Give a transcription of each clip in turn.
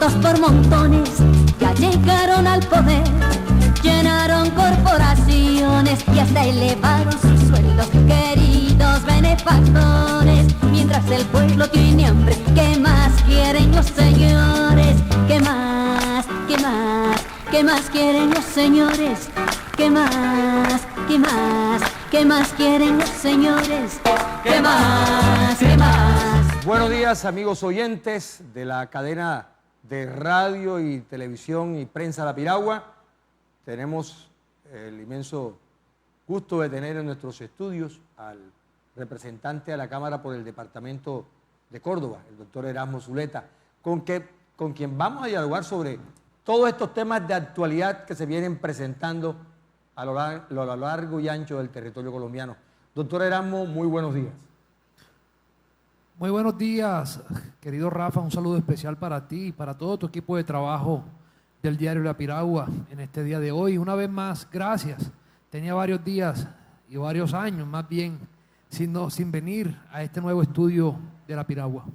ricos por montones ya llegaron al poder, llenaron corporaciones y hasta elevaron sus sueldos, queridos benefactores. Mientras el pueblo tiene hambre, ¿qué más quieren los señores? ¿Qué más? ¿Qué más? ¿Qué más quieren los señores? ¿Qué más? ¿Qué más? ¿Qué más quieren los señores? ¿Qué más? ¿Qué más? Buenos días, amigos oyentes de la cadena de radio y televisión y prensa La Piragua. Tenemos el inmenso gusto de tener en nuestros estudios al representante a la Cámara por el Departamento de Córdoba, el doctor Erasmo Zuleta, con quien vamos a dialogar sobre todos estos temas de actualidad que se vienen presentando a lo largo y ancho del territorio colombiano. Doctor Erasmo, muy buenos días. Muy buenos días, querido Rafa, un saludo especial para ti y para todo tu equipo de trabajo del diario La Piragua en este día de hoy. Una vez más, gracias. Tenía varios días y varios años más bien sin venir a este nuevo estudio de La Piragua.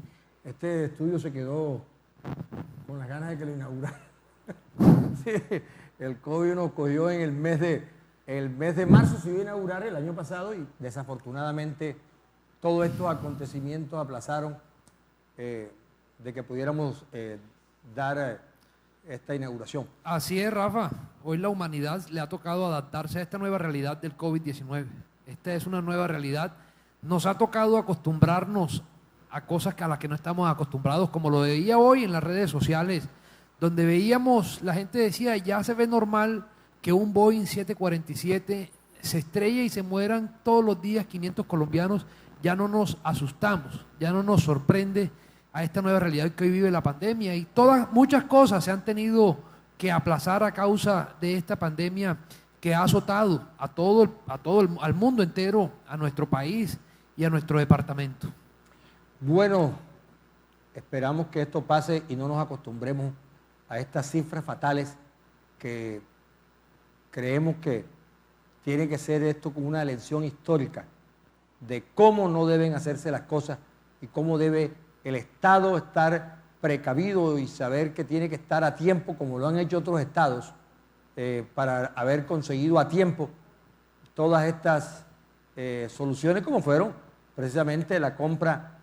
Este estudio se quedó con las ganas de que lo inaugurara. Sí, el COVID nos cogió en el mes de marzo, se iba a inaugurar el año pasado y desafortunadamente todos estos acontecimientos aplazaron de que pudiéramos dar esta inauguración. Así es, Rafa. Hoy la humanidad le ha tocado adaptarse a esta nueva realidad del COVID-19. Esta es una nueva realidad. Nos ha tocado acostumbrarnos a cosas a las que no estamos acostumbrados, como lo veía hoy en las redes sociales, donde veíamos, la gente decía, ya se ve normal que un Boeing 747 se estrelle y se mueran todos los días 500 colombianos. Ya no nos asustamos, ya no nos sorprende a esta nueva realidad que hoy vive la pandemia, y muchas cosas se han tenido que aplazar a causa de esta pandemia que ha azotado al mundo entero, a nuestro país y a nuestro departamento. Bueno, esperamos que esto pase y no nos acostumbremos a estas cifras fatales que creemos que tiene que ser esto como una lección histórica de cómo no deben hacerse las cosas y cómo debe el Estado estar precavido y saber que tiene que estar a tiempo, como lo han hecho otros estados, para haber conseguido a tiempo todas estas soluciones, como fueron precisamente la compra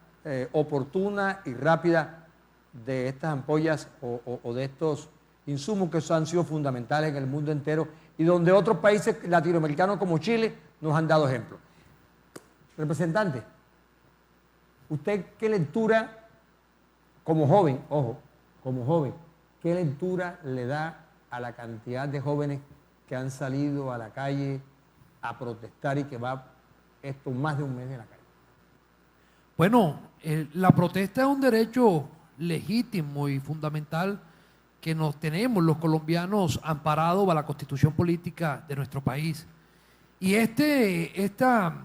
oportuna y rápida de estas ampollas o de estos insumos que han sido fundamentales en el mundo entero y donde otros países latinoamericanos como Chile nos han dado ejemplo. Representante, ¿usted qué lectura, como joven, qué lectura le da a la cantidad de jóvenes que han salido a la calle a protestar y que va esto más de un mes en la calle? Bueno, la protesta es un derecho legítimo y fundamental que nos tenemos los colombianos amparados a la Constitución política de nuestro país. Y esta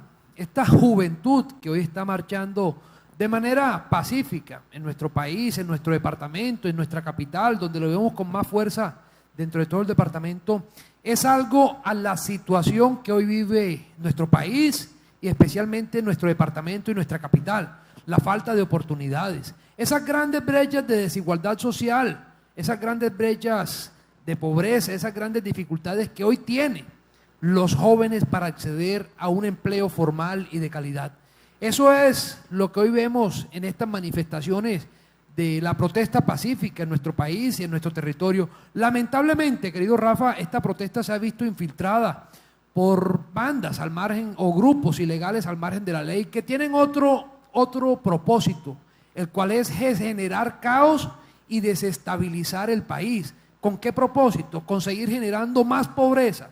juventud que hoy está marchando de manera pacífica en nuestro país, en nuestro departamento, en nuestra capital, donde lo vemos con más fuerza dentro de todo el departamento, es algo a la situación que hoy vive nuestro país y especialmente nuestro departamento y nuestra capital, la falta de oportunidades, esas grandes brechas de desigualdad social, esas grandes brechas de pobreza, esas grandes dificultades que hoy tienen los jóvenes para acceder a un empleo formal y de calidad. Eso es lo que hoy vemos en estas manifestaciones de la protesta pacífica en nuestro país y en nuestro territorio. Lamentablemente, querido Rafa, esta protesta se ha visto infiltrada por bandas al margen o grupos ilegales al margen de la ley que tienen otro propósito, el cual es generar caos y desestabilizar el país. ¿Con qué propósito? Con seguir generando más pobreza,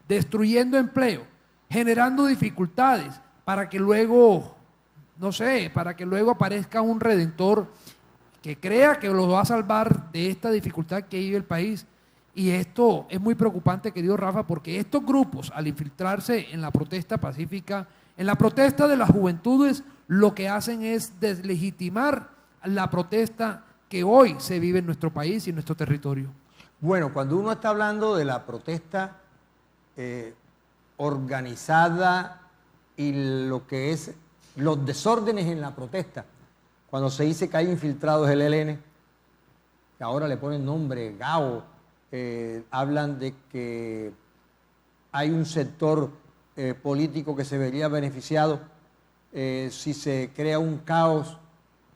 destruyendo empleo, generando dificultades para que luego, para que luego aparezca un redentor que crea que lo va a salvar de esta dificultad que vive el país. Y esto es muy preocupante, querido Rafa, porque estos grupos, al infiltrarse en la protesta pacífica, en la protesta de las juventudes, lo que hacen es deslegitimar la protesta que hoy se vive en nuestro país y en nuestro territorio. Bueno, cuando uno está hablando de la protesta organizada y lo que es los desórdenes en la protesta, cuando se dice que hay infiltrados del ELN, que ahora le ponen nombre, GAO, hablan de que hay un sector político que se vería beneficiado si se crea un caos.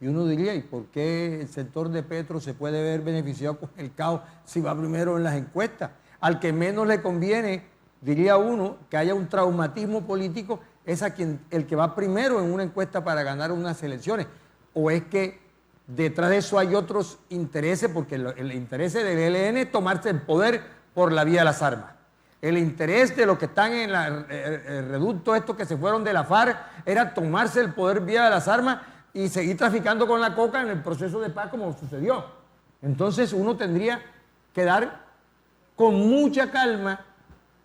Y uno diría, ¿y por qué el sector de Petro se puede ver beneficiado con el caos si va primero en las encuestas? Al que menos le conviene, diría uno, que haya un traumatismo político, es a quien, el que va primero en una encuesta para ganar unas elecciones. ¿O es que detrás de eso hay otros intereses? Porque el interés del ELN es tomarse el poder por la vía de las armas. El interés de los que están en el reducto, estos que se fueron de la FARC, era tomarse el poder vía de las armas y seguir traficando con la coca en el proceso de paz como sucedió. Entonces uno tendría que dar con mucha calma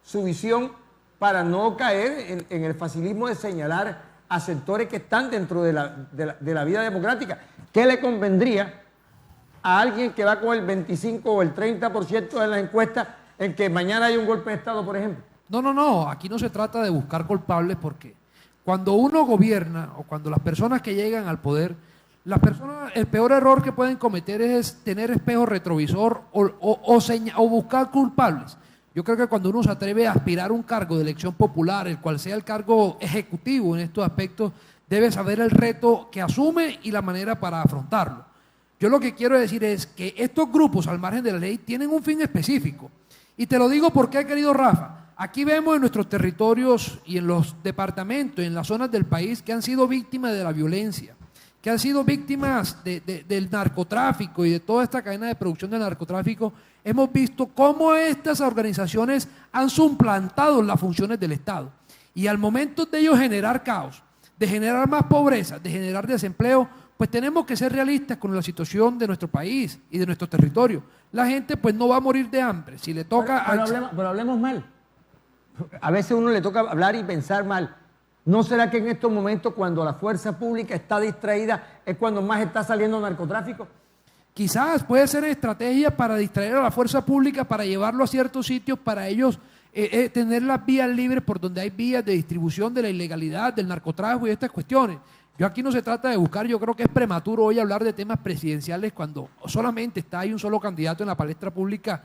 su visión para no caer en el facilismo de señalar a sectores que están dentro de la vida democrática. ¿Qué le convendría a alguien que va con el 25 o el 30% de las encuestas en que mañana hay un golpe de Estado, por ejemplo? No, aquí no se trata de buscar culpables, porque cuando uno gobierna o cuando las personas que llegan al poder, el peor error que pueden cometer es tener espejo retrovisor o buscar culpables. Yo creo que cuando uno se atreve a aspirar a un cargo de elección popular, el cual sea el cargo ejecutivo en estos aspectos, debe saber el reto que asume y la manera para afrontarlo. Yo lo que quiero decir es que estos grupos, al margen de la ley, tienen un fin específico. Y te lo digo porque, querido Rafa, aquí vemos en nuestros territorios y en los departamentos, en las zonas del país que han sido víctimas de la violencia, que han sido víctimas del narcotráfico y de toda esta cadena de producción del narcotráfico. Hemos visto cómo estas organizaciones han suplantado las funciones del Estado. Y al momento de ellos generar caos, de generar más pobreza, de generar desempleo, pues tenemos que ser realistas con la situación de nuestro país y de nuestro territorio. La gente pues no va a morir de hambre. Si le toca... Pero hablemos mal. A veces a uno le toca hablar y pensar mal. ¿No será que en estos momentos, cuando la fuerza pública está distraída, es cuando más está saliendo narcotráfico? Quizás puede ser estrategia para distraer a la fuerza pública, para llevarlo a ciertos sitios, para ellos tener las vías libres por donde hay vías de distribución de la ilegalidad, del narcotráfico y estas cuestiones. Yo aquí no se trata de buscar, yo creo que es prematuro hoy hablar de temas presidenciales cuando solamente hay un solo candidato en la palestra pública.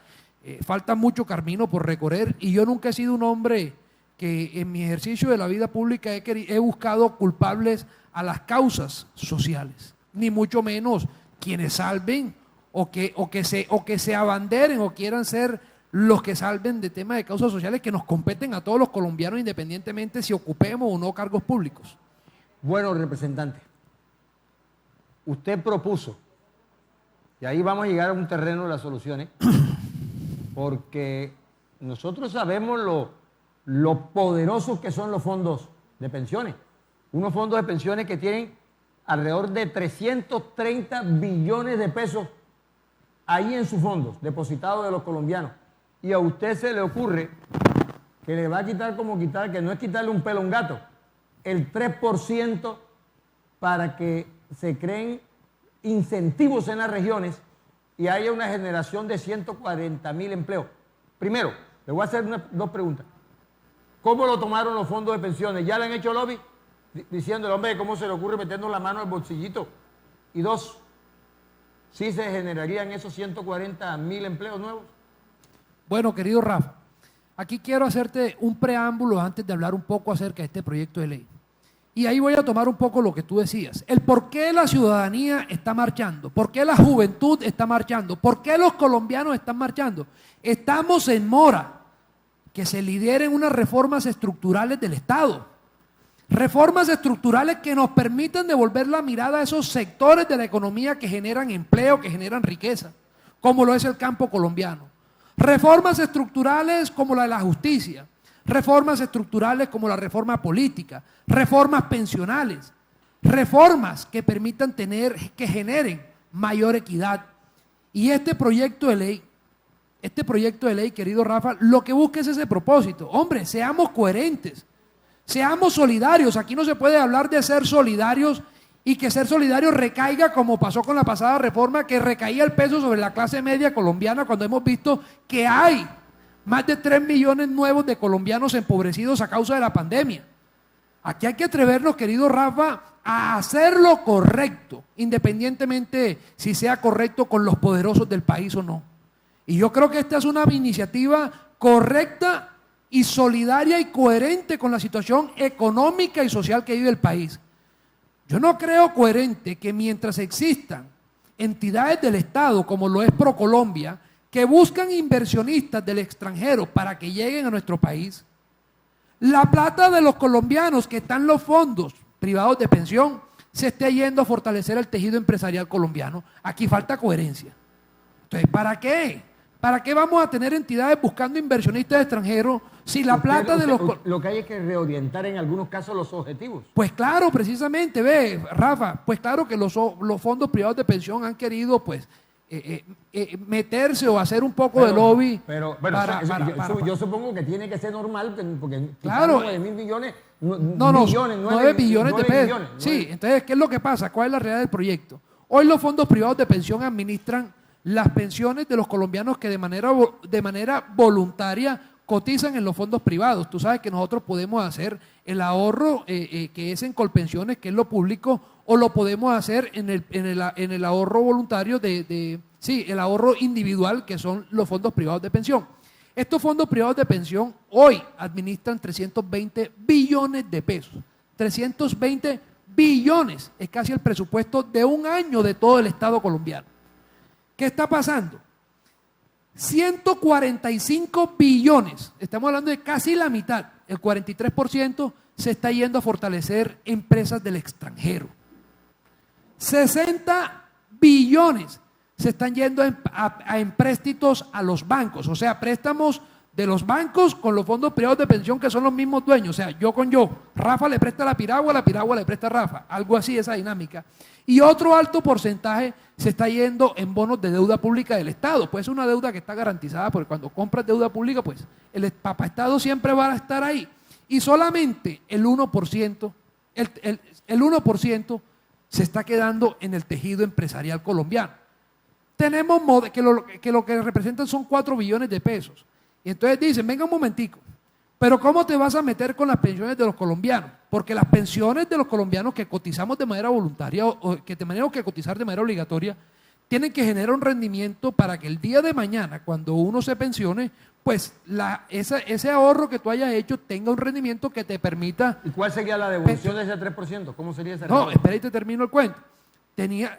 Falta mucho camino por recorrer y yo nunca he sido un hombre que en mi ejercicio de la vida pública he buscado culpables a las causas sociales, ni mucho menos quienes salven o que se abanderen o quieran ser los que salven de temas de causas sociales que nos competen a todos los colombianos independientemente si ocupemos o no cargos públicos. Bueno, representante, usted propuso, y ahí vamos a llegar a un terreno de las soluciones, porque nosotros sabemos lo poderosos que son los fondos de pensiones. Unos fondos de pensiones que tienen alrededor de 330 billones de pesos ahí en sus fondos, depositados de los colombianos. Y a usted se le ocurre que le va a quitar que no es quitarle un pelo a un gato, el 3% para que se creen incentivos en las regiones y haya una generación de 140.000 empleos. Primero, le voy a hacer dos preguntas. ¿Cómo lo tomaron los fondos de pensiones? ¿Ya le han hecho lobby? Diciéndole, hombre, ¿cómo se le ocurre meternos la mano al bolsillito? Y dos, ¿sí se generarían esos 140.000 empleos nuevos? Bueno, querido Rafa, aquí quiero hacerte un preámbulo antes de hablar un poco acerca de este proyecto de ley. Y ahí voy a tomar un poco lo que tú decías. El por qué la ciudadanía está marchando, por qué la juventud está marchando, por qué los colombianos están marchando. Estamos en mora que se lideren unas reformas estructurales del Estado. Reformas estructurales que nos permitan devolver la mirada a esos sectores de la economía que generan empleo, que generan riqueza, como lo es el campo colombiano. Reformas estructurales como la de la justicia, reformas estructurales como la reforma política, reformas pensionales, reformas que permitan que generen mayor equidad. Y este proyecto de ley, querido Rafa, lo que busca es ese propósito. Hombre, seamos coherentes, seamos solidarios. Aquí no se puede hablar de ser solidarios y que ser solidario recaiga como pasó con la pasada reforma, que recaía el peso sobre la clase media colombiana cuando hemos visto que hay más de 3 millones nuevos de colombianos empobrecidos a causa de la pandemia. Aquí hay que atrevernos, querido Rafa, a hacer lo correcto, independientemente si sea correcto con los poderosos del país o no. Y yo creo que esta es una iniciativa correcta y solidaria y coherente con la situación económica y social que vive el país. Yo no creo coherente que mientras existan entidades del Estado, como lo es ProColombia, que buscan inversionistas del extranjero para que lleguen a nuestro país, la plata de los colombianos que están en los fondos privados de pensión se esté yendo a fortalecer el tejido empresarial colombiano. Aquí falta coherencia. Entonces, ¿para qué? ¿Para qué vamos a tener entidades buscando inversionistas extranjeros si la plata de los... Lo que hay es que reorientar en algunos casos los objetivos. Pues claro, precisamente, ve, Rafa, pues claro que los fondos privados de pensión han querido, pues, meterse o hacer un poco de lobby. Pero bueno, yo supongo que tiene que ser normal, porque claro, 9.000 millones, millones, 9 billones de pesos. Millones, sí, entonces, ¿qué es lo que pasa? ¿Cuál es la realidad del proyecto? Hoy los fondos privados de pensión administran las pensiones de los colombianos que de manera voluntaria cotizan en los fondos privados. Tú sabes que nosotros podemos hacer el ahorro que es en Colpensiones, que es lo público, o lo podemos hacer en el ahorro voluntario el ahorro individual, que son los fondos privados de pensión. Estos fondos privados de pensión hoy administran 320 billones de pesos. 320 billones es casi el presupuesto de un año de todo el Estado colombiano. ¿Qué está pasando? 145 billones, estamos hablando de casi la mitad, el 43% se está yendo a fortalecer empresas del extranjero. 60 billones se están yendo a empréstitos a los bancos, o sea, préstamos de los bancos con los fondos privados de pensión que son los mismos dueños, o sea, yo con yo, Rafa le presta a la Piragua le presta a Rafa, algo así esa dinámica. Y otro alto porcentaje se está yendo en bonos de deuda pública del Estado, pues es una deuda que está garantizada, porque cuando compras deuda pública, pues el papá Estado siempre va a estar ahí. Y solamente el 1%, el 1% se está quedando en el tejido empresarial colombiano. Tenemos que lo que representan son 4 billones de pesos. Y entonces dicen, venga un momentico, pero ¿cómo te vas a meter con las pensiones de los colombianos? Porque las pensiones de los colombianos que cotizamos de manera voluntaria o que tenemos que cotizar de manera obligatoria, tienen que generar un rendimiento para que el día de mañana, cuando uno se pensione, pues ese ahorro que tú hayas hecho tenga un rendimiento que te permita... ¿Y cuál sería la devolución de ese 3%? ¿Cómo sería ese rendimiento? No, espera y te termino el cuento.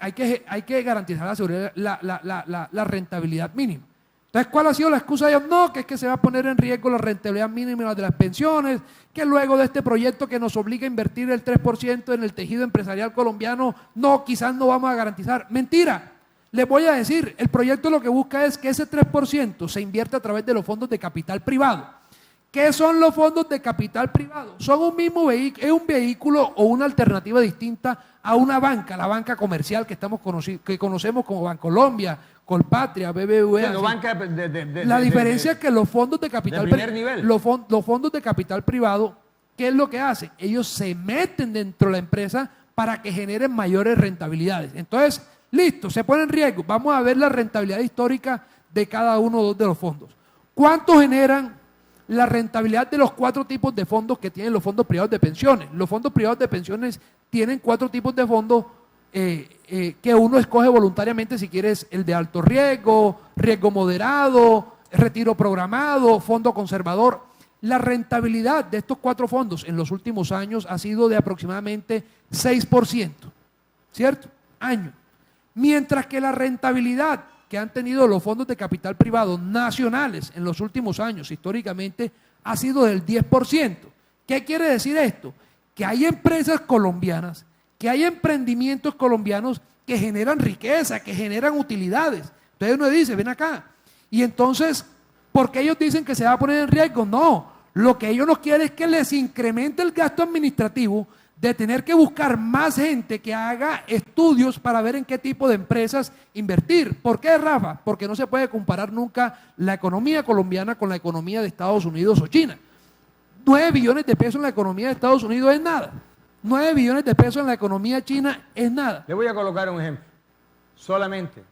Hay que garantizar la seguridad, la rentabilidad mínima. Entonces, ¿cuál ha sido la excusa de ellos? No, que es que se va a poner en riesgo la rentabilidad mínima de las pensiones, que luego de este proyecto que nos obliga a invertir el 3% en el tejido empresarial colombiano, no, quizás no vamos a garantizar. Mentira, les voy a decir, el proyecto lo que busca es que ese 3% se invierta a través de los fondos de capital privado. ¿Qué son los fondos de capital privado? Son un mismo vehículo, es un vehículo o una alternativa distinta a una banca, la banca comercial que conocemos como Bancolombia, Colpatria, BBVA. La diferencia es que los fondos de capital los fondos de capital privado, ¿qué es lo que hacen? Ellos se meten dentro de la empresa para que generen mayores rentabilidades. Entonces, listo, se pone en riesgo. Vamos a ver la rentabilidad histórica de cada uno de los fondos. ¿Cuánto generan la rentabilidad de los 4 tipos de fondos que tienen los fondos privados de pensiones? Los fondos privados de pensiones tienen 4 tipos de fondos que uno escoge voluntariamente, si quieres el de alto riesgo, riesgo moderado, retiro programado, fondo conservador. La rentabilidad de estos 4 fondos en los últimos años ha sido de aproximadamente 6%, ¿cierto? Año. Mientras que la rentabilidad que han tenido los fondos de capital privado nacionales en los últimos años, históricamente, ha sido del 10%. ¿Qué quiere decir esto? Que hay empresas colombianas, que hay emprendimientos colombianos que generan riqueza, que generan utilidades. Entonces uno dice, ven acá. Y entonces, ¿por qué ellos dicen que se va a poner en riesgo? No, lo que ellos no quieren es que les incremente el gasto administrativo de tener que buscar más gente que haga estudios para ver en qué tipo de empresas invertir. ¿Por qué, Rafa? Porque no se puede comparar nunca la economía colombiana con la economía de Estados Unidos o China. 9 billones de pesos en la economía de Estados Unidos es nada. 9 billones de pesos en la economía china es nada. Le voy a colocar un ejemplo. Solamente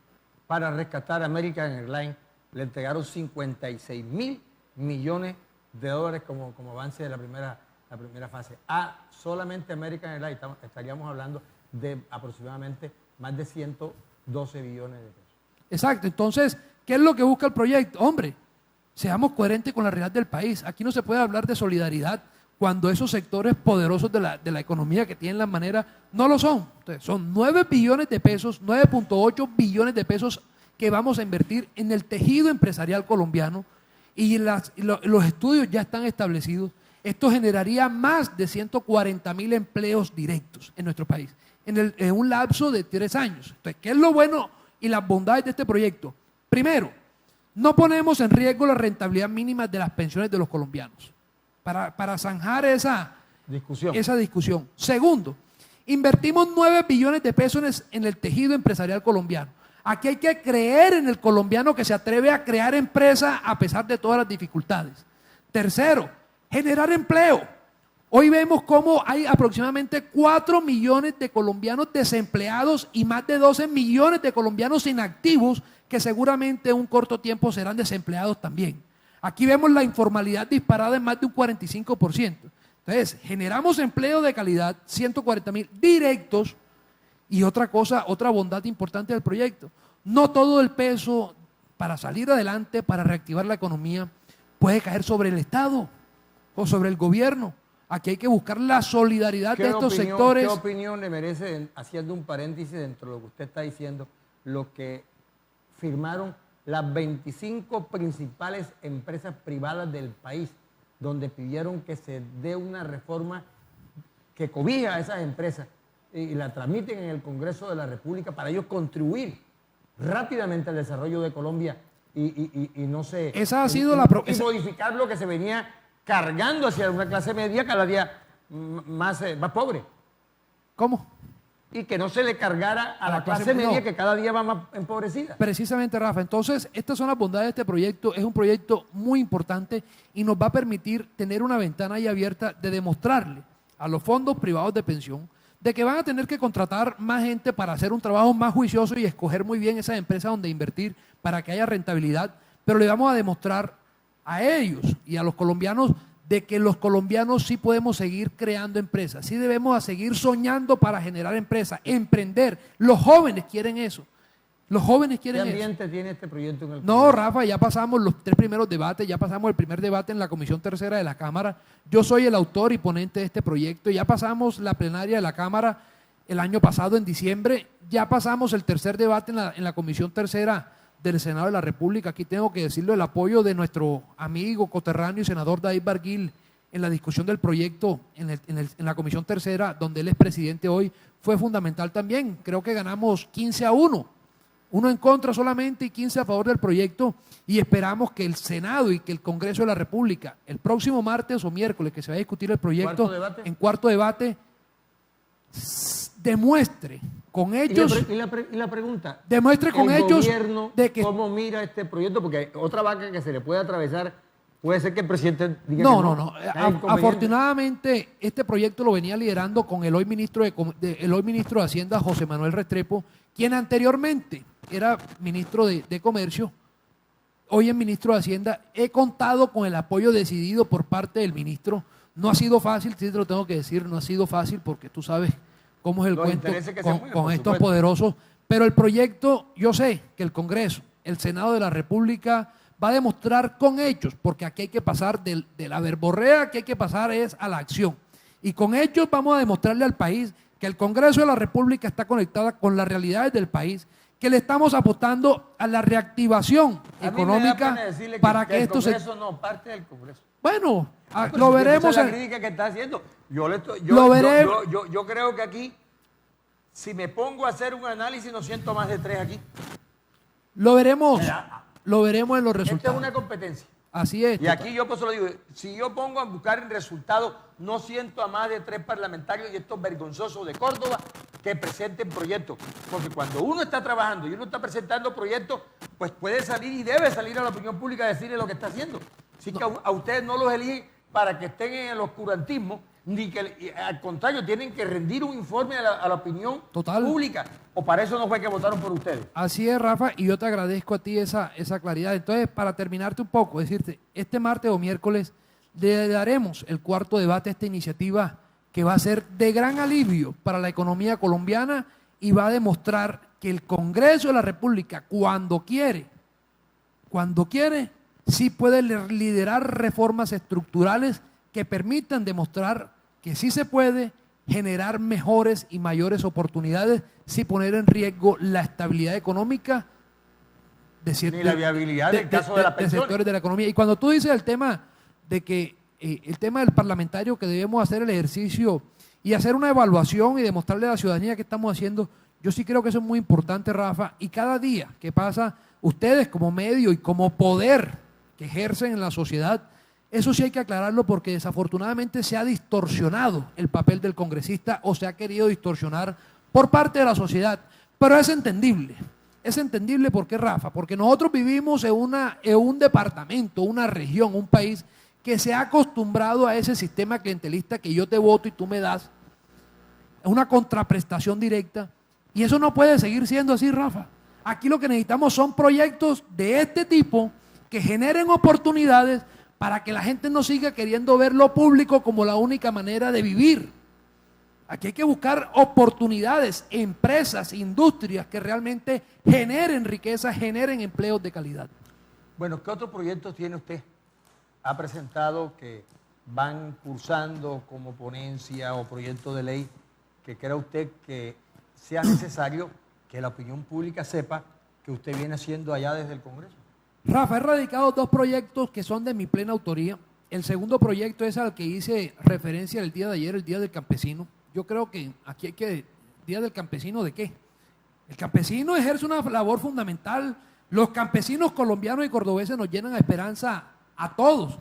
para rescatar American Airlines le entregaron 56.000 millones de dólares como avance de la primera la primera fase. A solamente American Airlines estaríamos hablando de aproximadamente más de 112 billones de pesos. Exacto. Entonces, ¿qué es lo que busca el proyecto? Hombre, seamos coherentes con la realidad del país. Aquí no se puede hablar de solidaridad cuando esos sectores poderosos de la economía que tienen la manera no lo son. Entonces, son 9 billones de pesos, 9.8 billones de pesos que vamos a invertir en el tejido empresarial colombiano y los estudios ya están establecidos. Esto generaría más de 140.000 empleos directos en nuestro país en un lapso de 3 años. Entonces, ¿qué es lo bueno y las bondades de este proyecto? Primero, no ponemos en riesgo la rentabilidad mínima de las pensiones de los colombianos para zanjar esa discusión. Segundo, invertimos 9 billones de pesos en el tejido empresarial colombiano. Aquí hay que creer en el colombiano que se atreve a crear empresa a pesar de todas las dificultades. Tercero, generar empleo. Hoy vemos cómo hay aproximadamente 4 millones de colombianos desempleados y más de 12 millones de colombianos inactivos que seguramente en un corto tiempo serán desempleados también. Aquí vemos la informalidad disparada en más de un 45%. Entonces, generamos empleo de calidad, 140.000 directos. Y otra cosa, otra bondad importante del proyecto, no todo el peso para salir adelante, para reactivar la economía, puede caer sobre el Estado o sobre el gobierno. Aquí hay que buscar la solidaridad de estos sectores. ¿Qué opinión le merece, haciendo un paréntesis dentro de lo que usted está diciendo, lo que firmaron las 25 principales empresas privadas del país, donde pidieron que se dé una reforma que cobija a esas empresas y la tramiten en el Congreso de la República para ellos contribuir rápidamente al desarrollo de Colombia y no sé... Esa ha sido y modificar lo que se venía cargando hacia una clase media cada día más pobre. ¿Cómo? Y que no se le cargara a la clase media que cada día va más empobrecida. Precisamente, Rafa. Entonces, estas son las bondades de este proyecto. Es un proyecto muy importante y nos va a permitir tener una ventana ahí abierta de demostrarle a los fondos privados de pensión de que van a tener que contratar más gente para hacer un trabajo más juicioso y escoger muy bien esas empresas donde invertir para que haya rentabilidad, pero le vamos a demostrar a ellos y a los colombianos de que los colombianos sí podemos seguir creando empresas, sí debemos seguir soñando para generar empresas, emprender. Los jóvenes quieren eso. Los jóvenes quieren eso. ¿Qué ambiente tiene este proyecto en el No, Congreso? Rafa, ya pasamos los 3 primeros debates, ya pasamos el primer debate en la Comisión Tercera de la Cámara. Yo soy el autor y ponente de este proyecto. Ya pasamos la plenaria de la Cámara el año pasado, en diciembre. Ya pasamos el tercer debate en la Comisión Tercera del Senado de la República. Aquí tengo que decirlo, el apoyo de nuestro amigo, coterráneo y senador David Barguil en la discusión del proyecto en la Comisión Tercera, donde él es presidente hoy, fue fundamental también. Creo que ganamos 15-1. 1 en contra solamente y 15 a favor del proyecto, y esperamos que el Senado y que el Congreso de la República, el próximo martes o miércoles que se va a discutir el proyecto, en cuarto debate, demuestre con hechos. Y la pregunta, demuestre con hechos de que ¿cómo mira este proyecto? Porque otra vaca que se le puede atravesar, puede ser que el presidente diga no. Afortunadamente, este proyecto lo venía liderando con el hoy ministro de Hacienda, José Manuel Restrepo, quien anteriormente era ministro de Comercio, hoy es ministro de Hacienda. He contado con el apoyo decidido por parte del ministro. No ha sido fácil, sí te lo tengo que decir, no ha sido fácil porque tú sabes cómo es el cuento con estos poderosos. Pero el proyecto, yo sé que el Congreso, el Senado de la República va a demostrar con hechos, porque aquí hay que pasar de la verborrea, que hay que pasar es a la acción. Y con hechos vamos a demostrarle al país que el Congreso de la República está conectada con las realidades del país, que le estamos apostando a la reactivación económica para que esto se... No, parte del Congreso. Bueno, lo veremos. La crítica que está haciendo. Yo creo que aquí, si me pongo a hacer un análisis, no siento más de 3 aquí. Lo veremos en los resultados. Esta es una competencia. Así es. Y aquí yo por eso lo digo, si yo pongo a buscar el resultado, no siento a más de 3 parlamentarios y estos vergonzosos de Córdoba que presenten proyectos. Porque cuando uno está trabajando y uno está presentando proyectos, pues puede salir y debe salir a la opinión pública a decirle lo que está haciendo. Así que a ustedes no los eligen para que estén en el oscurantismo, ni que al contrario, tienen que rendir un informe a la opinión pública. O para eso no fue que votaron por ustedes. Así es, Rafa, y yo te agradezco a ti esa claridad. Entonces, para terminarte un poco, decirte, este martes o miércoles le daremos el cuarto debate a esta iniciativa que va a ser de gran alivio para la economía colombiana y va a demostrar que el Congreso de la República, cuando quiere, sí puede liderar reformas estructurales que permitan demostrar que sí se puede generar mejores y mayores oportunidades sin poner en riesgo la estabilidad económica ni la viabilidad del caso de las pensiones. Sectores de la economía. Y cuando tú dices el tema de que el tema del parlamentario, que debemos hacer el ejercicio y hacer una evaluación y demostrarle a la ciudadanía que estamos haciendo, yo sí creo que eso es muy importante, Rafa, y cada día que pasa, ustedes como medio y como poder que ejercen en la sociedad, eso sí hay que aclararlo porque desafortunadamente se ha distorsionado el papel del congresista o se ha querido distorsionar por parte de la sociedad, pero es entendible. Es entendible, ¿por qué, Rafa? Porque nosotros vivimos en un departamento, una región, un país que se ha acostumbrado a ese sistema clientelista que yo te voto y tú me das, una contraprestación directa, y eso no puede seguir siendo así, Rafa. Aquí lo que necesitamos son proyectos de este tipo que generen oportunidades para que la gente no siga queriendo ver lo público como la única manera de vivir. Aquí hay que buscar oportunidades, empresas, industrias que realmente generen riqueza, generen empleos de calidad. Bueno, ¿qué otros proyectos tiene usted? ¿Ha presentado que van cursando como ponencia o proyecto de ley que crea usted que sea necesario que la opinión pública sepa que usted viene haciendo allá desde el Congreso? Rafa, he radicado 2 proyectos que son de mi plena autoría. El segundo proyecto es al que hice referencia el día de ayer, el Día del Campesino. Yo creo que aquí hay que... ¿Día del Campesino de qué? El campesino ejerce una labor fundamental. Los campesinos colombianos y cordobeses nos llenan de esperanza a todos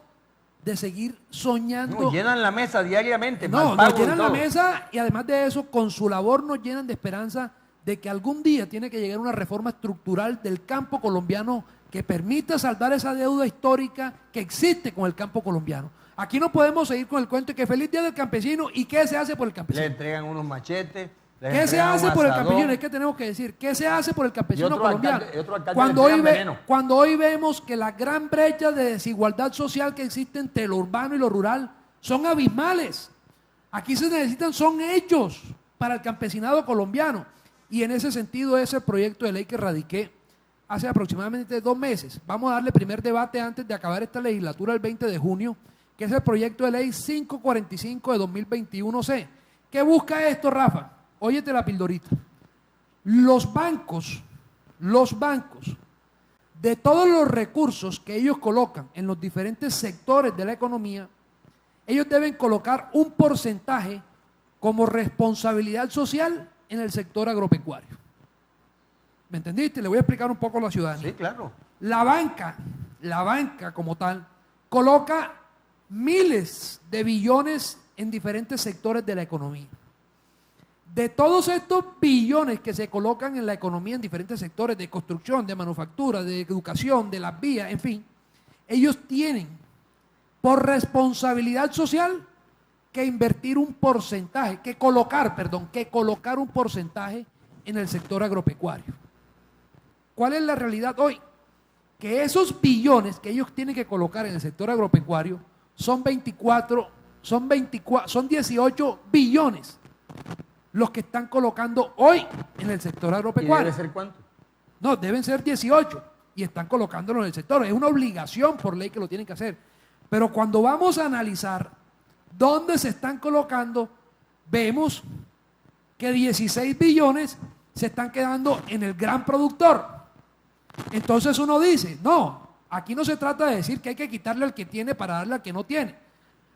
de seguir soñando. Nos llenan la mesa diariamente. No, nos llenan la mesa y además de eso, con su labor nos llenan de esperanza de que algún día tiene que llegar una reforma estructural del campo colombiano que permita saldar esa deuda histórica que existe con el campo colombiano. Aquí no podemos seguir con el cuento de que feliz día del campesino y qué se hace por el campesino. Le entregan unos machetes. ¿Qué se hace por el campesino? Es que tenemos que decir, ¿qué se hace por el campesino colombiano? Cuando hoy vemos que la gran brecha de desigualdad social que existe entre lo urbano y lo rural son abismales. Aquí se necesitan, son hechos para el campesinado colombiano. Y en ese sentido, ese proyecto de ley que radiqué hace aproximadamente 2 meses. Vamos a darle primer debate antes de acabar esta legislatura el 20 de junio, que es el proyecto de ley 545 de 2021C. ¿Qué busca esto, Rafa? Óyete la pildorita. Los bancos, de todos los recursos que ellos colocan en los diferentes sectores de la economía, ellos deben colocar un porcentaje como responsabilidad social en el sector agropecuario. ¿Me entendiste? Le voy a explicar un poco a la ciudadanía. Sí, claro. La banca como tal, coloca miles de billones en diferentes sectores de la economía. De todos estos billones que se colocan en la economía en diferentes sectores de construcción, de manufactura, de educación, de las vías, en fin, ellos tienen por responsabilidad social que invertir un porcentaje, que colocar un porcentaje en el sector agropecuario. ¿Cuál es la realidad hoy? Que esos billones que ellos tienen que colocar en el sector agropecuario son 18 billones los que están colocando hoy en el sector agropecuario. ¿Y debe ser cuánto? No, deben ser 18 y están colocándolo en el sector. Es una obligación por ley que lo tienen que hacer. Pero cuando vamos a analizar dónde se están colocando, vemos que 16 billones se están quedando en el gran productor. Entonces uno dice, no, aquí no se trata de decir que hay que quitarle al que tiene para darle al que no tiene.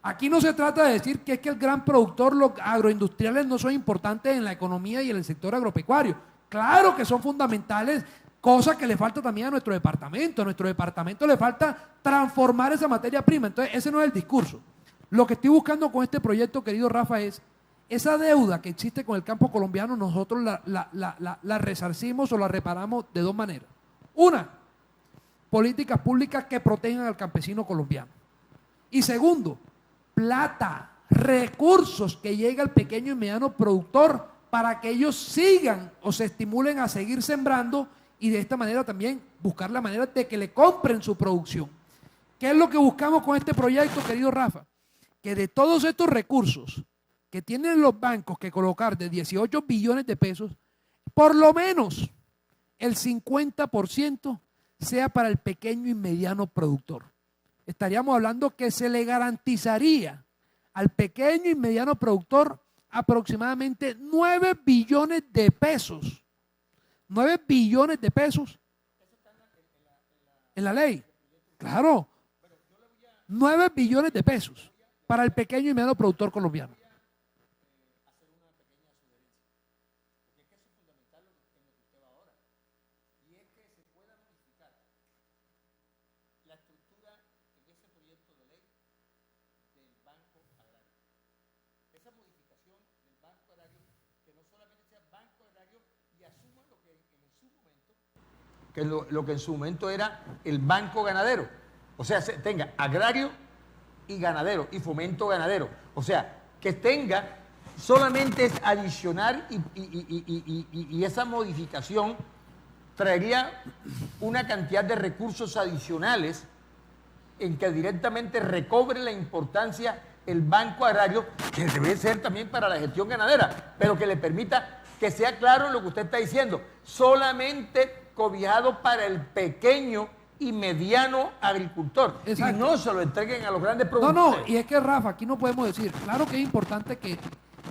Aquí no se trata de decir que es que el gran productor, los agroindustriales no son importantes en la economía y en el sector agropecuario. Claro que son fundamentales, cosa que le falta también a nuestro departamento. A nuestro departamento le falta transformar esa materia prima. Entonces ese no es el discurso. Lo que estoy buscando con este proyecto, querido Rafa, es esa deuda que existe con el campo colombiano, nosotros la resarcimos o la reparamos de 2 maneras. Una, políticas públicas que protejan al campesino colombiano. Y segundo, plata, recursos que lleguen al pequeño y mediano productor para que ellos sigan o se estimulen a seguir sembrando y de esta manera también buscar la manera de que le compren su producción. ¿Qué es lo que buscamos con este proyecto, querido Rafa? Que de todos estos recursos que tienen los bancos que colocar de 18 billones de pesos, por lo menos el 50% sea para el pequeño y mediano productor. Estaríamos hablando que se le garantizaría al pequeño y mediano productor aproximadamente 9 billones de pesos. 9 billones de pesos en la ley. Claro. 9 billones de pesos para el pequeño y mediano productor colombiano. Que lo que en su momento era el banco ganadero. O sea, tenga agrario y ganadero y fomento ganadero. O sea, que tenga solamente es adicionar y esa modificación traería una cantidad de recursos adicionales en que directamente recobre la importancia el banco agrario, que debe ser también para la gestión ganadera, pero que le permita que sea claro en lo que usted está diciendo, solamente cobijado para el pequeño y mediano agricultor. Exacto. Y no se lo entreguen a los grandes productores. No, y es que Rafa, aquí no podemos decir, claro que es importante que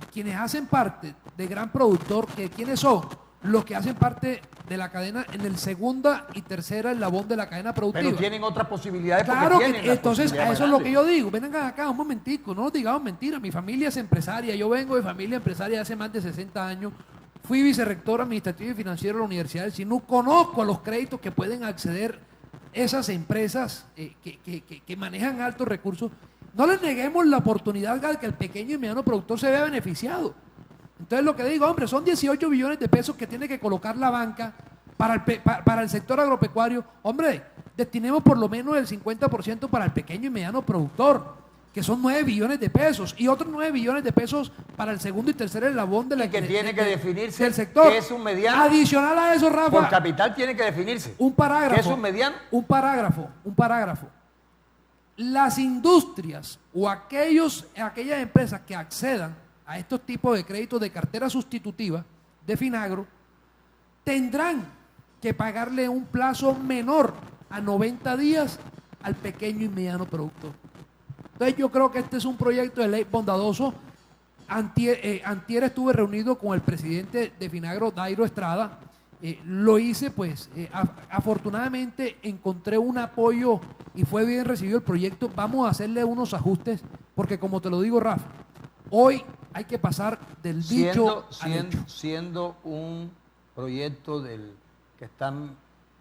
quienes hacen parte de gran productor, que quienes son los que hacen parte de la cadena en el segunda y tercera eslabón de la cadena productiva. Pero tienen otras posibilidades. Claro que entonces a eso es lo que yo digo. Vengan acá un momentico, no nos digamos mentiras. Mi familia es empresaria, yo vengo de familia empresaria hace más de 60 años. Fui vicerrector administrativo y financiero de la Universidad del SINU. Conozco los créditos que pueden acceder esas empresas que manejan altos recursos. No les neguemos la oportunidad de que el pequeño y mediano productor se vea beneficiado. Entonces lo que digo, hombre, son 18 billones de pesos que tiene que colocar la banca para el sector agropecuario. Hombre, destinemos por lo menos el 50% para el pequeño y mediano productor, que son 9 billones de pesos, y otros 9 billones de pesos para el segundo y tercer eslabón de la que tiene que definirse del sector. ¿Qué es un mediano? Adicional a eso, Rafa, por capital tiene que definirse. Un parágrafo. ¿Qué es un mediano? Un parágrafo. Las industrias o aquellas empresas que accedan a estos tipos de créditos de cartera sustitutiva de Finagro tendrán que pagarle un plazo menor a 90 días al pequeño y mediano productor. Entonces yo creo que este es un proyecto de ley bondadoso. Antier estuve reunido con el presidente de Finagro, Dairo Estrada. Lo hice, pues, afortunadamente encontré un apoyo y fue bien recibido el proyecto. Vamos a hacerle unos ajustes, porque como te lo digo, Rafa, hoy hay que pasar del dicho al hecho. Siendo un proyecto que están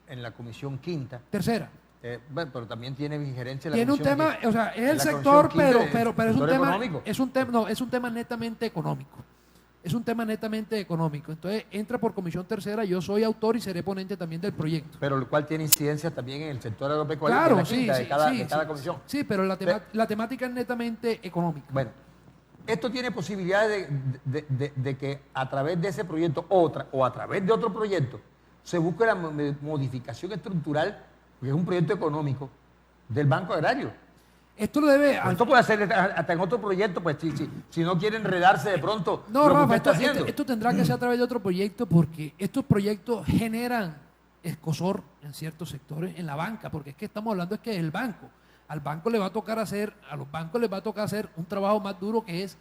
en la Comisión Quinta. Tercera. Bueno, pero también tiene injerencia la tiene un tema, o sea, es el sector, pero es un tema netamente económico. Es un tema netamente económico. Entonces entra por comisión tercera. Yo soy autor y seré ponente también del proyecto. Pero el cual tiene incidencia también en el sector agropecuario. Claro, de cada comisión. Sí, pero la temática es netamente económica. Bueno, esto tiene posibilidades de que a través de ese proyecto o a través de otro proyecto se busque la modificación estructural, porque es un proyecto económico del Banco Agrario. Esto lo debe... Esto puede hacer hasta en otro proyecto, pues si no quiere enredarse de pronto. No, Rafa, esto tendrá que ser a través de otro proyecto, porque estos proyectos generan escozor en ciertos sectores en la banca, porque es que estamos hablando es que el banco. A los bancos les va a tocar hacer un trabajo más duro, que es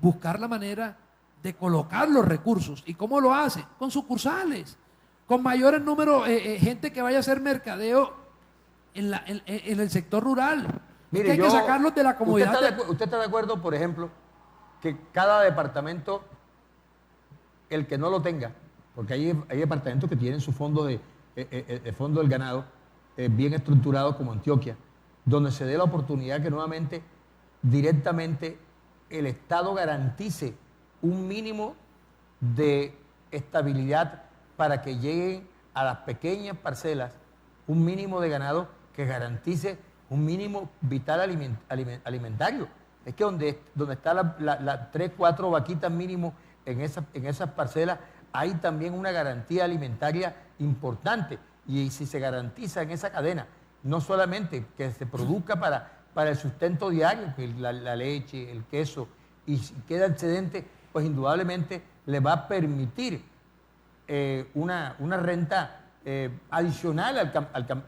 buscar la manera de colocar los recursos. ¿Y cómo lo hace? Con sucursales, con mayores números, gente que vaya a hacer mercadeo en el sector rural. Mire, hay que sacarlos de la comodidad. ¿Usted está de acuerdo, por ejemplo, que cada departamento, el que no lo tenga, porque hay departamentos que tienen su fondo fondo del ganado bien estructurado, como Antioquia, donde se dé la oportunidad que nuevamente, directamente, el Estado garantice un mínimo de estabilidad para que lleguen a las pequeñas parcelas un mínimo de ganado que garantice un mínimo vital alimentario? Es que donde está las 3, 4 vaquitas mínimo en esas parcelas, hay también una garantía alimentaria importante. Y si se garantiza en esa cadena no solamente que se produzca para el sustento diario, que la leche, el queso, y si queda excedente, pues indudablemente le va a permitir una renta adicional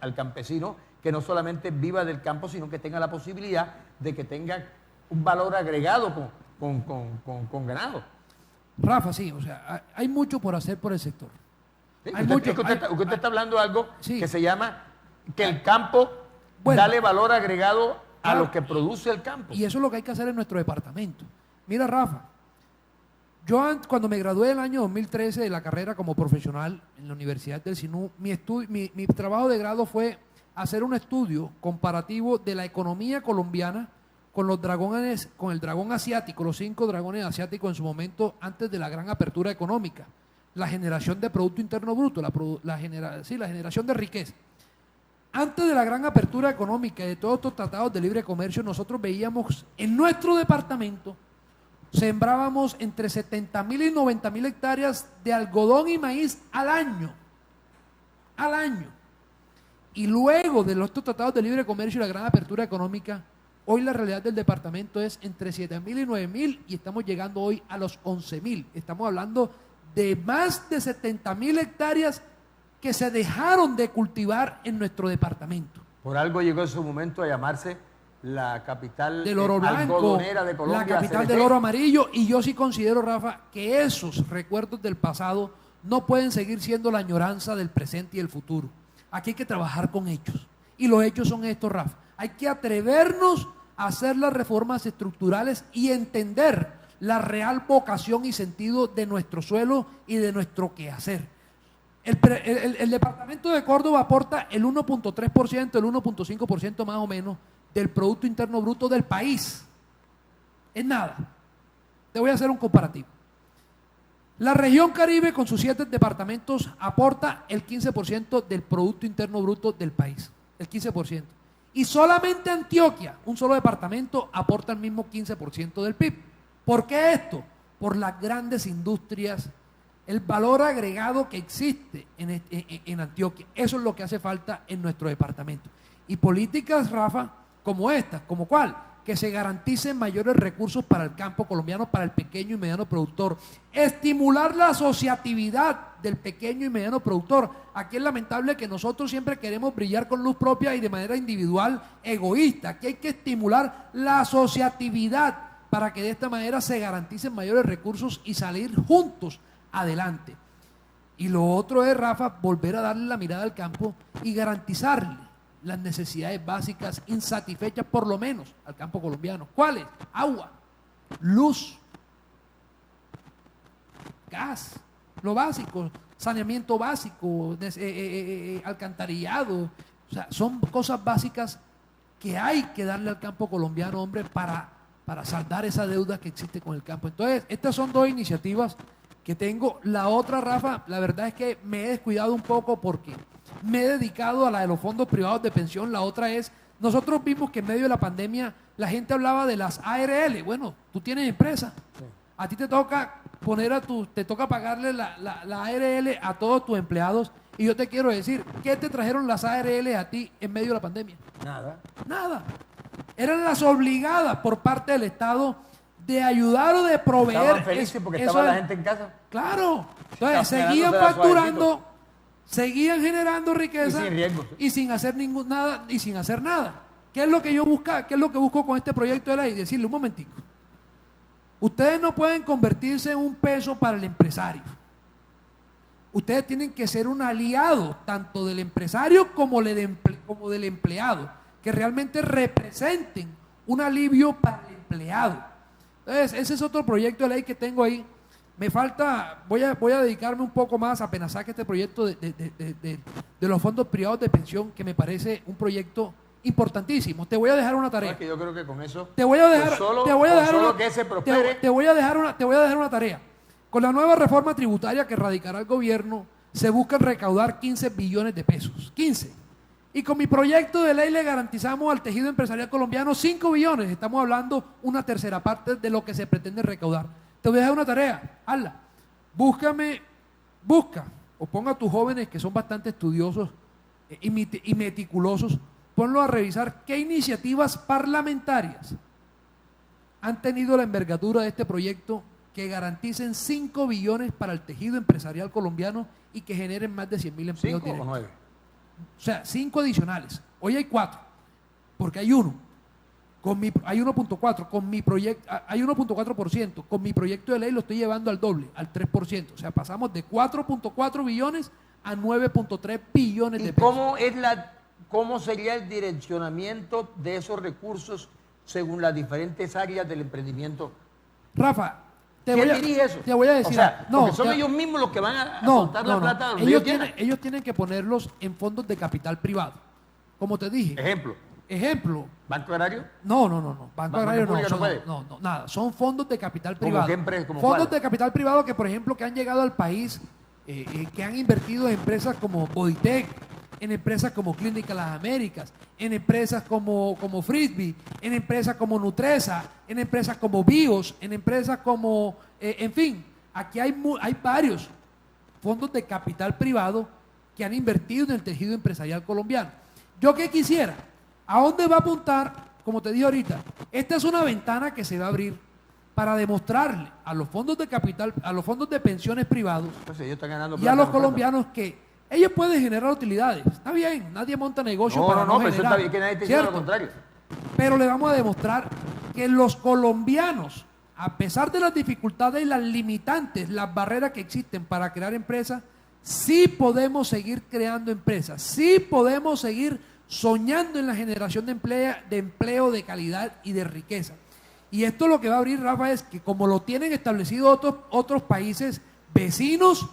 al campesino, que no solamente viva del campo, sino que tenga la posibilidad de que tenga un valor agregado con ganado. Rafa, sí, o sea, hay mucho por hacer por el sector. Sí, Hay usted está hablando de algo sí. que se llama que el campo dale valor agregado a lo que produce el campo. Y eso es lo que hay que hacer en nuestro departamento. Mira, Rafa, yo cuando me gradué el año 2013 de la carrera como profesional en la Universidad del Sinú, mi trabajo de grado fue hacer un estudio comparativo de la economía colombiana con los dragones, con el dragón asiático, los 5 dragones asiáticos en su momento antes de la gran apertura económica, la generación de Producto Interno Bruto, la generación de riqueza. Antes de la gran apertura económica y de todos estos tratados de libre comercio, nosotros veíamos en nuestro departamento, sembrábamos entre 70.000 y 90.000 hectáreas de algodón y maíz al año. Al año. Y luego de estos tratados de libre comercio y la gran apertura económica, hoy la realidad del departamento es entre 7.000 y 9.000 y estamos llegando hoy a los 11.000. Estamos hablando de más de 70.000 hectáreas que se dejaron de cultivar en nuestro departamento. Por algo llegó en su momento a llamarse la capital del oro blanco, algodonera de Colombia, la capital del oro amarillo, y yo sí considero, Rafa, que esos recuerdos del pasado no pueden seguir siendo la añoranza del presente y el futuro. Aquí hay que trabajar con hechos, y los hechos son estos, Rafa. Hay que atrevernos a hacer las reformas estructurales y entender la real vocación y sentido de nuestro suelo y de nuestro quehacer. El departamento de Córdoba aporta el 1.3%, el 1.5% más o menos del Producto Interno Bruto del país. Es nada. Te voy a hacer un comparativo. La región Caribe con sus 7 departamentos aporta el 15% del Producto Interno Bruto del país. El 15%. Y solamente Antioquia, un solo departamento, aporta el mismo 15% del PIB. ¿Por qué esto? Por las grandes industrias, el valor agregado que existe en Antioquia. Eso es lo que hace falta en nuestro departamento. Y políticas, Rafa, como esta, ¿como cuál? Que se garanticen mayores recursos para el campo colombiano, para el pequeño y mediano productor. Estimular la asociatividad del pequeño y mediano productor. Aquí es lamentable que nosotros siempre queremos brillar con luz propia y de manera individual, egoísta. Aquí hay que estimular la asociatividad para que de esta manera se garanticen mayores recursos y salir juntos adelante. Y lo otro es, Rafa, volver a darle la mirada al campo y garantizarle las necesidades básicas insatisfechas, por lo menos, al campo colombiano. ¿Cuáles? Agua, luz, gas, lo básico, saneamiento básico, alcantarillado. O sea, son cosas básicas que hay que darle al campo colombiano, hombre, para saldar esa deuda que existe con el campo. Entonces, estas son 2 iniciativas que tengo. La otra, Rafa, la verdad es que me he descuidado un poco porque me he dedicado a la de los fondos privados de pensión. La otra es, nosotros vimos que en medio de la pandemia la gente hablaba de las ARL. Bueno, tú tienes empresa, a ti te toca te toca pagarle la ARL a todos tus empleados. Y yo te quiero decir, ¿qué te trajeron las ARL a ti en medio de la pandemia? Nada. Eran las obligadas por parte del Estado de ayudar o de proveer. Estaban felices porque estaba la gente en casa. Claro. Entonces seguían facturando, seguían generando riqueza y sin riesgos. Y sin hacer nada. ¿Qué es lo que yo busco? ¿Qué es lo que busco con este proyecto de ley? Decirle un momentico. Ustedes no pueden convertirse en un peso para el empresario. Ustedes tienen que ser un aliado tanto del empresario como del empleado, que realmente representen un alivio para el empleado. Entonces, ese es otro proyecto de ley que tengo ahí. Me falta, voy a dedicarme un poco más apenas saque este proyecto de los fondos privados de pensión, que me parece un proyecto importantísimo. Te voy a dejar una tarea. Es que yo creo que con eso te voy a dejar una tarea. Con la nueva reforma tributaria que radicará el gobierno, se busca recaudar 15 billones de pesos. 15. Y con mi proyecto de ley le garantizamos al tejido empresarial colombiano 5 billones. Estamos hablando una tercera parte de lo que se pretende recaudar. Te voy a dejar una tarea. Hazla. Busca o ponga a tus jóvenes que son bastante estudiosos y meticulosos. ponlo a revisar qué iniciativas parlamentarias han tenido la envergadura de este proyecto que garanticen 5 billones para el tejido empresarial colombiano y que generen más de 100.000 empleos 5 o directos. 9. O sea, 5 adicionales. Hoy hay 4, porque hay uno. Hay 1.4, con mi proyecto, hay 1.4%. Con mi proyecto de ley lo estoy llevando al doble, al 3%. O sea, pasamos de 4.4 billones a 9.3 billones de ¿Y pesos. cómo sería el direccionamiento de esos recursos según las diferentes áreas del emprendimiento? Rafa, ¿Quién dirige eso? te voy a decir. O sea, porque son ellos mismos los que van a soltar la plata donde Ellos tienen que ponerlos en fondos de capital privado. Como te dije. Ejemplo. ¿Banco Agrario? No. Banco Agrario no. no, nada. Son fondos de capital ¿Cómo privado. qué empresa? ¿Cómo Fondos cuál? de capital privado que, por ejemplo, que han llegado al país, que han invertido en empresas como Bodytech, en empresas como Clínica Las Américas, en empresas como Frisbee, en empresas como Nutresa, en empresas como Bios, en empresas como, en fin, aquí hay varios fondos de capital privado que han invertido en el tejido empresarial colombiano. Yo qué quisiera, ¿a dónde va a apuntar? Como te dije ahorita, esta es una ventana que se va a abrir para demostrarle a los fondos de capital, a los fondos de pensiones privados Pues ellos están ganando y plata a los con plata. colombianos que ellos pueden generar utilidades. Está bien, nadie monta negocio para no pero eso generar. está bien, que nadie te dice lo ¿cierto? contrario. Pero le vamos a demostrar que los colombianos, a pesar de las dificultades y las limitantes, las barreras que existen para crear empresas, sí podemos seguir creando empresas, sí podemos seguir soñando en la generación de empleo de calidad y de riqueza. Y esto lo que va a abrir, Rafa, es que como lo tienen establecido otros países vecinos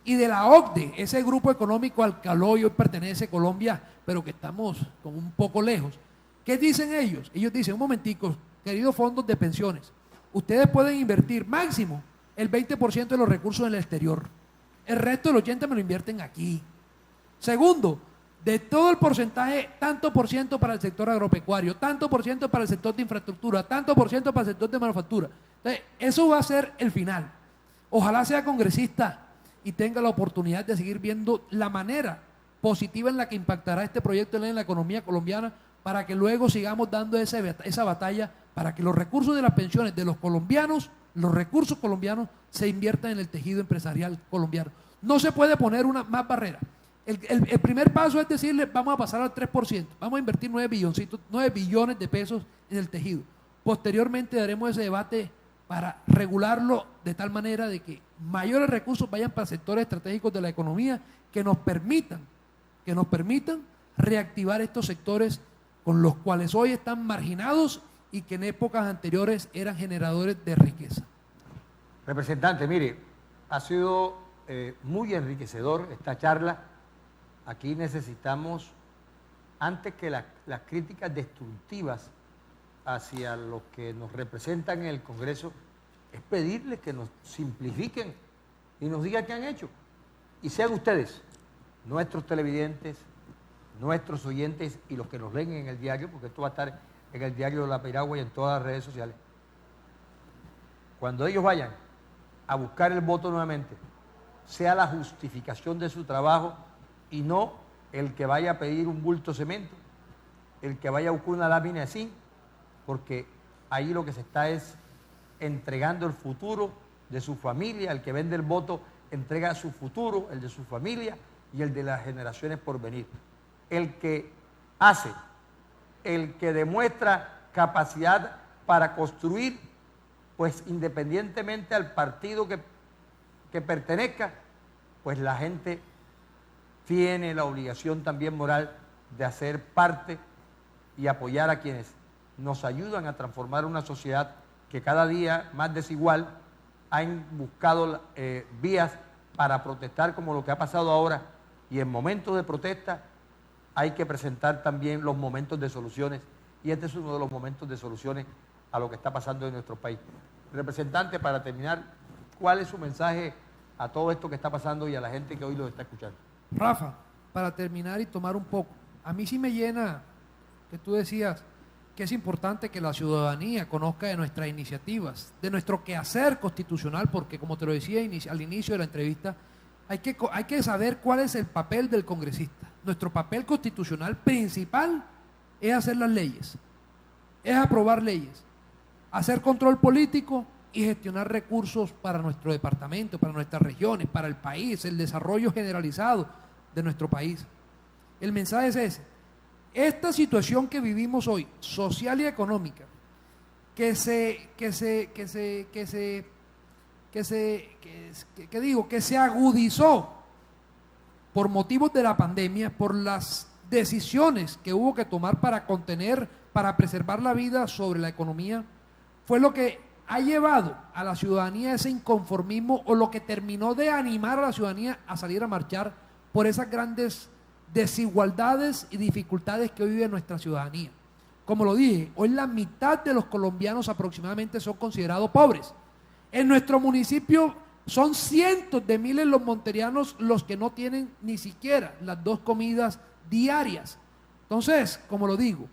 y de la OCDE, ese grupo económico al que hoy pertenece Colombia, pero que estamos como un poco lejos. ¿Qué dicen ellos? Ellos dicen, un momentico, queridos fondos de pensiones, ustedes pueden invertir máximo el 20% de los recursos en el exterior. El resto del 80% me lo invierten aquí. Segundo, de todo el porcentaje, tanto por ciento para el sector agropecuario, tanto por ciento para el sector de infraestructura, tanto por ciento para el sector de manufactura. Entonces, eso va a ser el final. Ojalá sea congresista y tenga la oportunidad de seguir viendo la manera positiva en la que impactará este proyecto de ley en la economía colombiana para que luego sigamos dando esa batalla para que los recursos de las pensiones de los colombianos, los recursos colombianos se inviertan en el tejido empresarial colombiano. No se puede poner una más barrera. El primer paso es decirle, vamos a pasar al 3%, vamos a invertir 9 billones de pesos en el tejido. Posteriormente daremos ese debate para regularlo de tal manera de que mayores recursos vayan para sectores estratégicos de la economía que nos permitan reactivar estos sectores con los cuales hoy están marginados y que en épocas anteriores eran generadores de riqueza. Representante, mire, ha sido muy enriquecedor esta charla. Aquí necesitamos, antes que las críticas destructivas hacia los que nos representan en el Congreso, es pedirles que nos simplifiquen y nos digan qué han hecho. Y sean ustedes, nuestros televidentes, nuestros oyentes y los que nos leen en el diario, porque esto va a estar en el diario de La Piragua y en todas las redes sociales. Cuando ellos vayan a buscar el voto nuevamente, sea la justificación de su trabajo y no el que vaya a pedir un bulto de cemento, el que vaya a buscar una lámina de zinc, porque ahí lo que se está es entregando el futuro de su familia. El que vende el voto entrega su futuro, el de su familia y el de las generaciones por venir. El que hace, el que demuestra capacidad para construir, pues independientemente al partido que pertenezca, pues la gente tiene la obligación también moral de hacer parte y apoyar a quienes nos ayudan a transformar una sociedad que cada día más desigual. Han buscado vías para protestar como lo que ha pasado ahora, y en momentos de protesta hay que presentar también los momentos de soluciones, y este es uno de los momentos de soluciones a lo que está pasando en nuestro país. Representante, para terminar, ¿cuál es su mensaje a todo esto que está pasando y a la gente que hoy lo está escuchando? Rafa, para terminar y tomar un poco, a mí sí me llena que tú decías que es importante que la ciudadanía conozca de nuestras iniciativas, de nuestro quehacer constitucional, porque como te lo decía al inicio de la entrevista, hay que saber cuál es el papel del congresista. Nuestro papel constitucional principal es hacer las leyes, es aprobar leyes, hacer control político y gestionar recursos para nuestro departamento, para nuestras regiones, para el país, el desarrollo generalizado de nuestro país. El mensaje es ese. Esta situación que vivimos hoy, social y económica, que se agudizó por motivos de la pandemia, por las decisiones que hubo que tomar para contener, para preservar la vida sobre la economía, fue lo que ha llevado a la ciudadanía a ese inconformismo, o lo que terminó de animar a la ciudadanía a salir a marchar por esas grandes desigualdades y dificultades que hoy vive nuestra ciudadanía. Como lo dije, hoy la mitad de los colombianos aproximadamente son considerados pobres. En nuestro municipio son cientos de miles los monterianos los que no tienen ni siquiera las 2 comidas diarias. Entonces, como lo digo,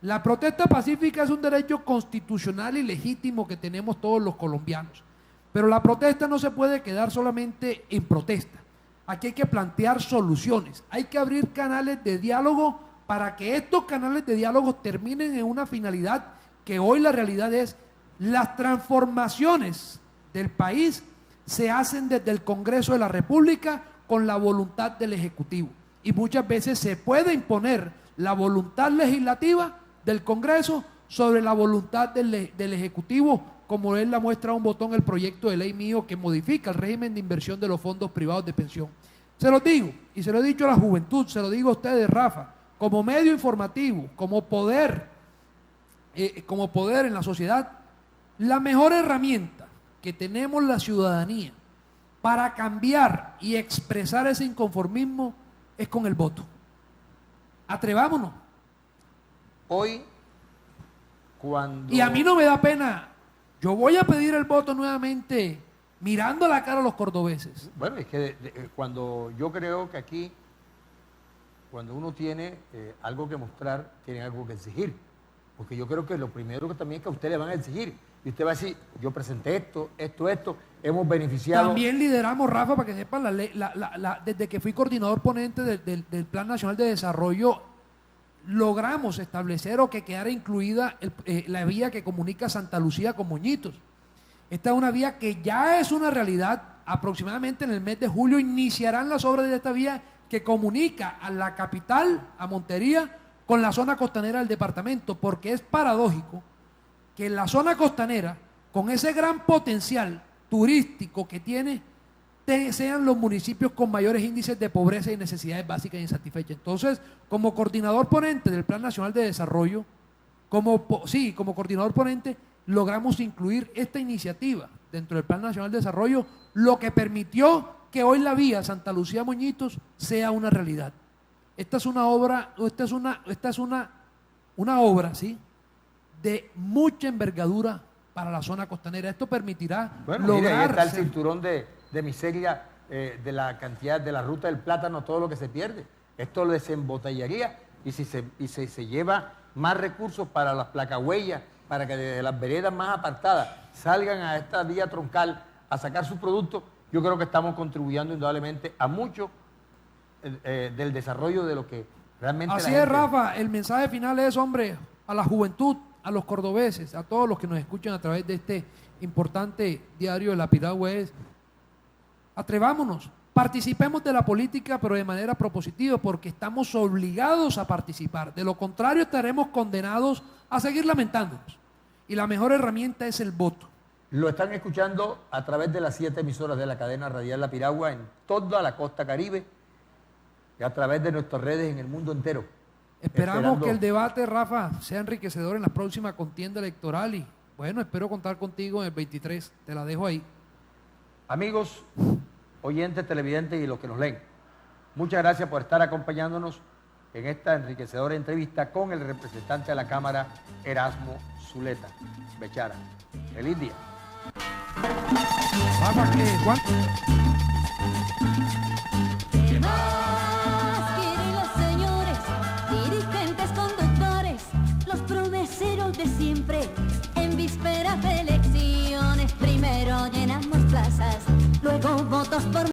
la protesta pacífica es un derecho constitucional y legítimo que tenemos todos los colombianos. Pero la protesta no se puede quedar solamente en protesta. Aquí hay que plantear soluciones. Hay que abrir canales de diálogo para que estos canales de diálogo terminen en una finalidad que hoy la realidad es: las transformaciones del país se hacen desde el Congreso de la República con la voluntad del Ejecutivo. Y muchas veces se puede imponer la voluntad legislativa del Congreso sobre la voluntad del Ejecutivo, como él la muestra a un botón el proyecto de ley mío que modifica el régimen de inversión de los fondos privados de pensión. Se lo digo, y se lo he dicho a la juventud, se lo digo a ustedes, Rafa, como medio informativo, como poder en la sociedad, la mejor herramienta que tenemos la ciudadanía para cambiar y expresar ese inconformismo es con el voto. Atrevámonos. Hoy, cuando... Y a mí no me da pena. Yo voy a pedir el voto nuevamente mirando la cara a los cordobeses. Bueno, es que cuando yo creo que aquí, cuando uno tiene algo que mostrar, tiene algo que exigir. Porque yo creo que lo primero que también es que a usted le van a exigir. Y usted va a decir, yo presenté esto, hemos beneficiado. También lideramos, Rafa, para que sepan, desde que fui coordinador ponente del Plan Nacional de Desarrollo, logramos establecer o que quedara incluida la vía que comunica Santa Lucía con Moñitos. Esta es una vía que ya es una realidad. Aproximadamente en el mes de julio iniciarán las obras de esta vía que comunica a la capital, a Montería, con la zona costanera del departamento, porque es paradójico que en la zona costanera, con ese gran potencial turístico que tiene, sean los municipios con mayores índices de pobreza y necesidades básicas insatisfechas. Entonces, como coordinador ponente del Plan Nacional de Desarrollo, como coordinador ponente, logramos incluir esta iniciativa dentro del Plan Nacional de Desarrollo, lo que permitió que hoy la vía Santa Lucía Moñitos sea una realidad. Esta es una obra, una obra, ¿sí?, de mucha envergadura para la zona costanera. Esto permitirá lograr... Mira, ahí está el cinturón de miseria de la cantidad de la ruta del plátano, todo lo que se pierde. Esto lo desembotellaría y si se lleva más recursos para las placahuellas, para que de las veredas más apartadas salgan a esta vía troncal a sacar sus productos, yo creo que estamos contribuyendo indudablemente a mucho del desarrollo de lo que realmente Así es, Rafa, el mensaje final es, hombre, a la juventud, a los cordobeses, a todos los que nos escuchan a través de este importante diario de la Piragua es: atrevámonos, participemos de la política, pero de manera propositiva, porque estamos obligados a participar. De lo contrario, estaremos condenados a seguir lamentándonos. Y la mejor herramienta es el voto. Lo están escuchando a través de las 7 emisoras de la cadena radial La Piragua en toda la costa caribe y a través de nuestras redes en el mundo entero. Esperamos que el debate, Rafa, sea enriquecedor en la próxima contienda electoral y, bueno, espero contar contigo en el 23. Te la dejo ahí. Amigos, oyentes, televidentes y los que nos leen, muchas gracias por estar acompañándonos en esta enriquecedora entrevista con el representante de la Cámara, Erasmo Zuleta Bechara. Feliz día. Rafa, ¿cuánto?